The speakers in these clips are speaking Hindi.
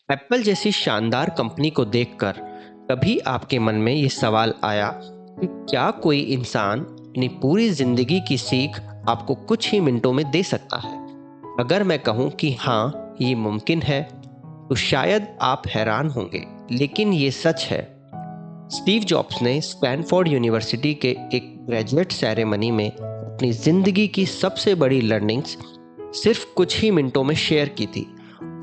एप्पल जैसी शानदार कंपनी को देखकर कभी आपके मन में ये सवाल आया कि क्या कोई इंसान अपनी पूरी जिंदगी की सीख आपको कुछ ही मिनटों में दे सकता है? अगर मैं कहूँ कि हाँ, ये मुमकिन है, तो शायद आप हैरान होंगे, लेकिन ये सच है। स्टीव जॉब्स ने स्टैनफोर्ड यूनिवर्सिटी के एक ग्रेजुएट सेरेमनी में अपनी जिंदगी की सबसे बड़ी लर्निंग्स सिर्फ कुछ ही मिनटों में शेयर की थी,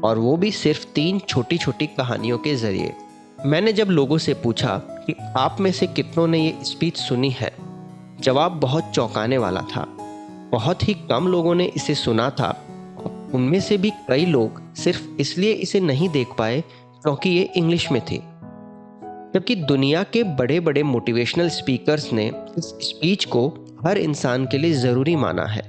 और वो भी सिर्फ 3 छोटी-छोटी कहानियों के ज़रिए। मैंने जब लोगों से पूछा कि आप में से कितनों ने ये स्पीच सुनी है, जवाब बहुत चौंकाने वाला था। बहुत ही कम लोगों ने इसे सुना था। उनमें से भी कई लोग सिर्फ इसलिए इसे नहीं देख पाए क्योंकि ये इंग्लिश में थी। जबकि दुनिया के बड़े-बड़े मोटिवेशनल स्पीकर्स ने इस स्पीच को हर इंसान के लिए ज़रूरी माना है।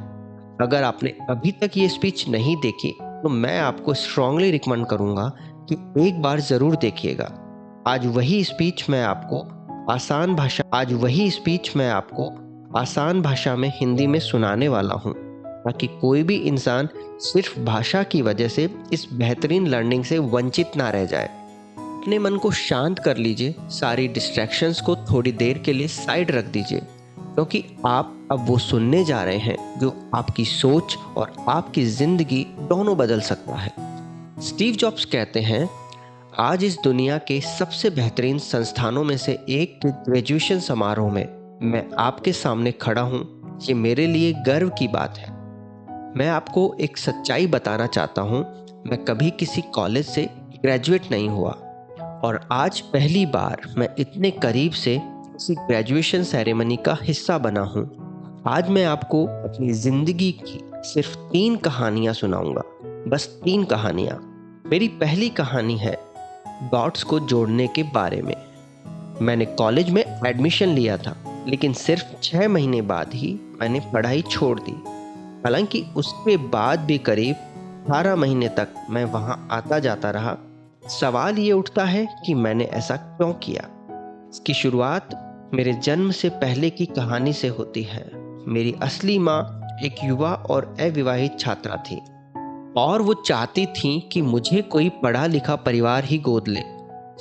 अगर आपने अभी तक ये स्पीच नहीं देखी, तो मैं आपको स्ट्रांगली रिकमेंड करूंगा कि एक बार ज़रूर देखिएगा। आज वही स्पीच मैं हिंदी में सुनाने वाला हूँ, ताकि कोई भी इंसान सिर्फ भाषा की वजह से इस बेहतरीन लर्निंग से वंचित ना रह जाए। अपने मन को शांत कर लीजिए, सारी डिस्ट्रैक्शंस को थोड़ी देर के लिए साइड रख दीजिए, क्योंकि आप अब वो सुनने जा रहे हैं जो आपकी सोच और आपकी ज़िंदगी दोनों बदल सकता है। स्टीव जॉब्स कहते हैं, आज इस दुनिया के सबसे बेहतरीन संस्थानों में से एक के ग्रेजुएशन समारोह में मैं आपके सामने खड़ा हूँ। ये मेरे लिए गर्व की बात है। मैं आपको एक सच्चाई बताना चाहता हूँ। मैं कभी किसी कॉलेज से ग्रेजुएट नहीं हुआ, और आज पहली बार मैं इतने करीब से किसी ग्रेजुएशन सेरेमनी का हिस्सा बना हूँ। आज मैं आपको अपनी ज़िंदगी की सिर्फ 3 कहानियाँ सुनाऊंगा, बस 3 कहानियाँ। मेरी पहली कहानी है डॉट्स को जोड़ने के बारे में। मैंने कॉलेज में एडमिशन लिया था, लेकिन सिर्फ 6 महीने बाद ही मैंने पढ़ाई छोड़ दी। हालांकि उसके बाद भी करीब 18 महीने तक मैं वहाँ आता जाता रहा। सवाल ये उठता है कि मैंने ऐसा क्यों किया। इसकी शुरुआत मेरे जन्म से पहले की कहानी से होती है। मेरी असली माँ एक युवा और अविवाहित छात्रा थी, और वो चाहती थी कि मुझे कोई पढ़ा लिखा परिवार ही गोद ले।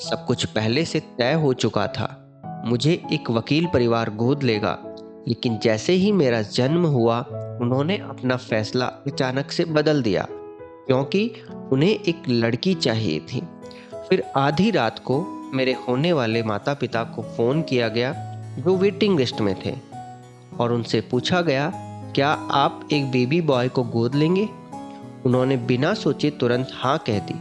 सब कुछ पहले से तय हो चुका था। मुझे एक वकील परिवार गोद लेगा, लेकिन जैसे ही मेरा जन्म हुआ, उन्होंने अपना फैसला अचानक से बदल दिया, क्योंकि उन्हें एक लड़की चाहिए थी। फिर आधी रात को मेरे होने वाले माता पिता को फ़ोन किया गया, जो वेटिंग लिस्ट में थे, और उनसे पूछा गया, क्या आप एक बेबी बॉय को गोद लेंगे? उन्होंने बिना सोचे तुरंत हाँ कह दी।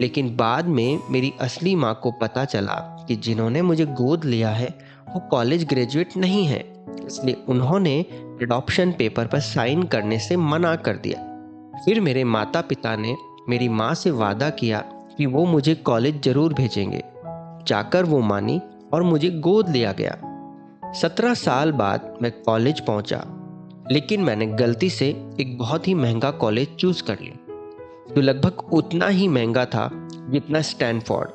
लेकिन बाद में मेरी असली माँ को पता चला कि जिन्होंने मुझे गोद लिया है वो कॉलेज ग्रेजुएट नहीं है, इसलिए उन्होंने एडॉप्शन पेपर पर साइन करने से मना कर दिया। फिर मेरे माता पिता ने मेरी माँ से वादा किया कि वो मुझे कॉलेज जरूर भेजेंगे। जाकर वो मानी और मुझे गोद लिया गया। 17 साल बाद मैं कॉलेज पहुंचा, लेकिन मैंने गलती से एक बहुत ही महंगा कॉलेज चूज कर लिया, जो लगभग उतना ही महंगा था जितना स्टैनफोर्ड।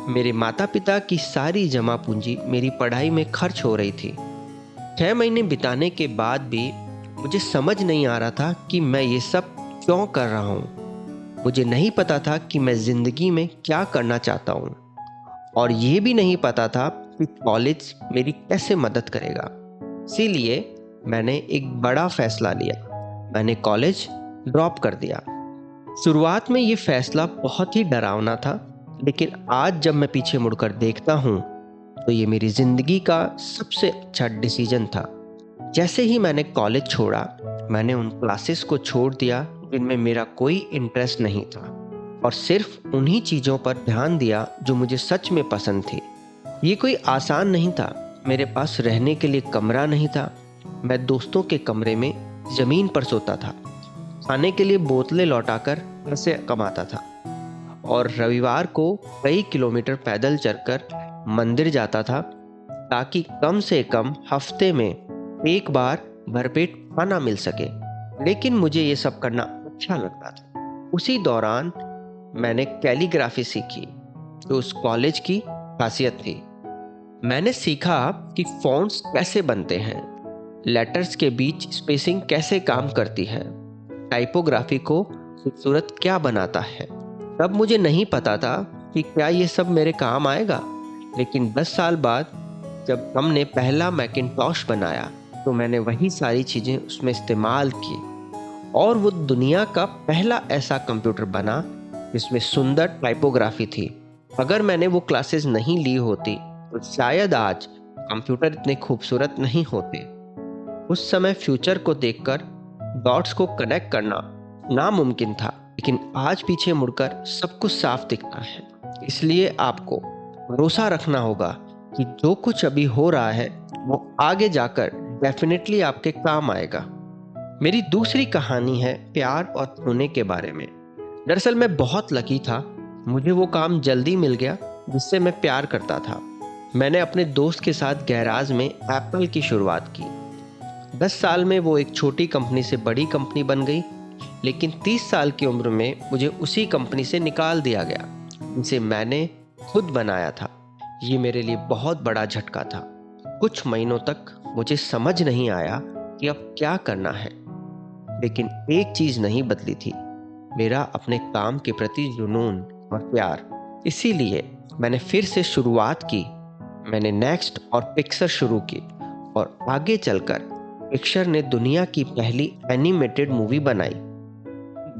मेरे माता पिता की सारी जमा पूंजी मेरी पढ़ाई में खर्च हो रही थी। 6 महीने बिताने के बाद भी मुझे समझ नहीं आ रहा था कि मैं ये सब क्यों कर रहा हूँ। मुझे नहीं पता था कि मैं ज़िंदगी में क्या करना चाहता हूँ, और ये भी नहीं पता था कि कॉलेज मेरी कैसे मदद करेगा। इसीलिए मैंने एक बड़ा फैसला लिया। मैंने कॉलेज ड्रॉप कर दिया। शुरुआत में ये फैसला बहुत ही डरावना था, लेकिन आज जब मैं पीछे मुड़कर देखता हूँ, तो ये मेरी ज़िंदगी का सबसे अच्छा डिसीजन था। जैसे ही मैंने कॉलेज छोड़ा, मैंने उन क्लासेस को छोड़ दिया जिनमें मेरा कोई इंटरेस्ट नहीं था, और सिर्फ उन्हीं चीज़ों पर ध्यान दिया जो मुझे सच में पसंद थी। ये कोई आसान नहीं था। मेरे पास रहने के लिए कमरा नहीं था। मैं दोस्तों के कमरे में ज़मीन पर सोता था, खाने के लिए बोतलें लौटाकर पैसे कमाता था, और रविवार को कई किलोमीटर पैदल चलकर मंदिर जाता था, ताकि कम से कम हफ्ते में एक बार भरपेट खाना मिल सके। लेकिन मुझे ये सब करना अच्छा लगता था। उसी दौरान मैंने कैलीग्राफी सीखी, जो उस कॉलेज की खासियत थी। मैंने सीखा कि फ़ॉन्ट्स कैसे बनते हैं, लेटर्स के बीच स्पेसिंग कैसे काम करती है, टाइपोग्राफी को खूबसूरत क्या बनाता है, तब मुझे नहीं पता था कि क्या ये सब मेरे काम आएगा, लेकिन 10 साल बाद जब हमने पहला मैकिन्टॉश बनाया तो मैंने वही सारी चीज़ें उसमें इस्तेमाल की और वो दुनिया का पहला ऐसा कंप्यूटर बना जिसमें सुंदर टाइपोग्राफी थी। अगर मैंने वो क्लासेस नहीं ली होती तो शायद आज कंप्यूटर इतने खूबसूरत नहीं होते। उस समय फ्यूचर को देखकर डॉट्स को कनेक्ट करना नामुमकिन था, लेकिन आज पीछे मुड़कर सब कुछ साफ दिखता है। इसलिए आपको भरोसा रखना होगा कि जो कुछ अभी हो रहा है वो आगे जाकर डेफिनेटली आपके काम आएगा। मेरी दूसरी कहानी है प्यार और खोने के बारे में। दरअसल मैं बहुत लकी था, मुझे वो काम जल्दी मिल गया जिससे मैं प्यार करता था। मैंने अपने दोस्त के साथ गैराज में एप्पल की शुरुआत की। 10 साल में वो एक छोटी कंपनी से बड़ी कंपनी बन गई, लेकिन 30 साल की उम्र में मुझे उसी कंपनी से निकाल दिया गया जिसे मैंने खुद बनाया था। ये मेरे लिए बहुत बड़ा झटका था। कुछ महीनों तक मुझे समझ नहीं आया कि अब क्या करना है, लेकिन एक चीज़ नहीं बदली थी, मेरा अपने काम के प्रति जुनून और प्यार। इसीलिए मैंने फिर से शुरुआत की। मैंने नेक्स्ट और पिक्सर शुरू की और आगे चलकर पिक्सर ने दुनिया की पहली एनिमेटेड मूवी बनाई।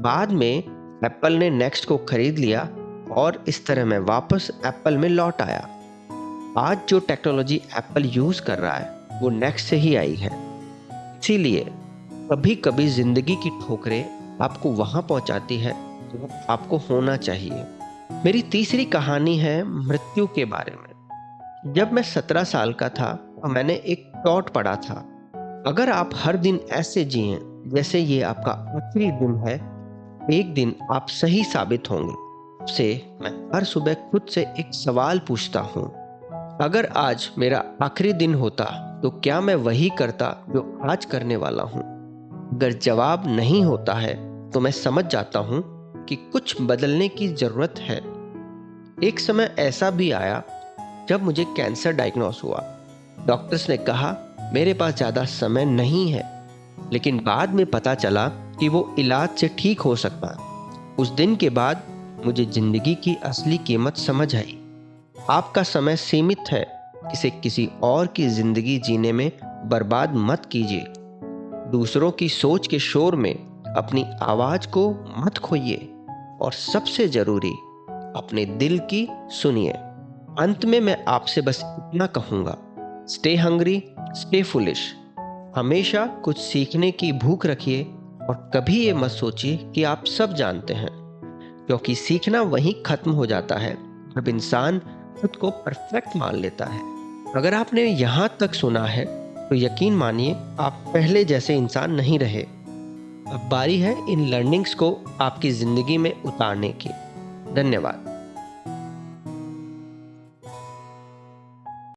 बाद में एप्पल ने नेक्स्ट को खरीद लिया और इस तरह मैं वापस एप्पल में लौट आया। आज जो टेक्नोलॉजी एप्पल यूज़ कर रहा है वो नेक्स्ट से ही आई है। इसीलिए कभी कभी ज़िंदगी की ठोकरें आपको वहाँ पहुँचाती है जो आपको होना चाहिए। मेरी तीसरी कहानी है मृत्यु के बारे में। जब मैं 17 साल का था तो मैंने एक थॉट पढ़ा था, अगर आप हर दिन ऐसे जिएं जैसे ये आपका आखिरी दिन है, एक दिन आप सही साबित होंगे। से मैं हर सुबह खुद से एक सवाल पूछता हूँ, अगर आज मेरा आखिरी दिन होता तो क्या मैं वही करता जो आज करने वाला हूँ? अगर जवाब नहीं होता है तो मैं समझ जाता हूँ कि कुछ बदलने की ज़रूरत है। एक समय ऐसा भी आया जब मुझे कैंसर डायग्नोस हुआ। डॉक्टर्स ने कहा मेरे पास ज़्यादा समय नहीं है, लेकिन बाद में पता चला कि वो इलाज से ठीक हो सकता। उस दिन के बाद मुझे ज़िंदगी की असली कीमत समझ आई। आपका समय सीमित है, इसे किसी और की ज़िंदगी जीने में बर्बाद मत कीजिए। दूसरों की सोच के शोर में अपनी आवाज़ को मत खोइए और सबसे ज़रूरी अपने दिल की सुनिए। अंत में मैं आपसे बस इतना कहूँगा, स्टे हंग्री, स्टे फुलिश। हमेशा कुछ सीखने की भूख रखिए और कभी ये मत सोचिए कि आप सब जानते हैं, क्योंकि सीखना वहीं खत्म हो जाता है जब इंसान खुद को परफेक्ट मान लेता है। अगर आपने यहाँ तक सुना है तो यकीन मानिए आप पहले जैसे इंसान नहीं रहे। अब बारी है इन लर्निंग्स को आपकी ज़िंदगी में उतारने की। धन्यवाद।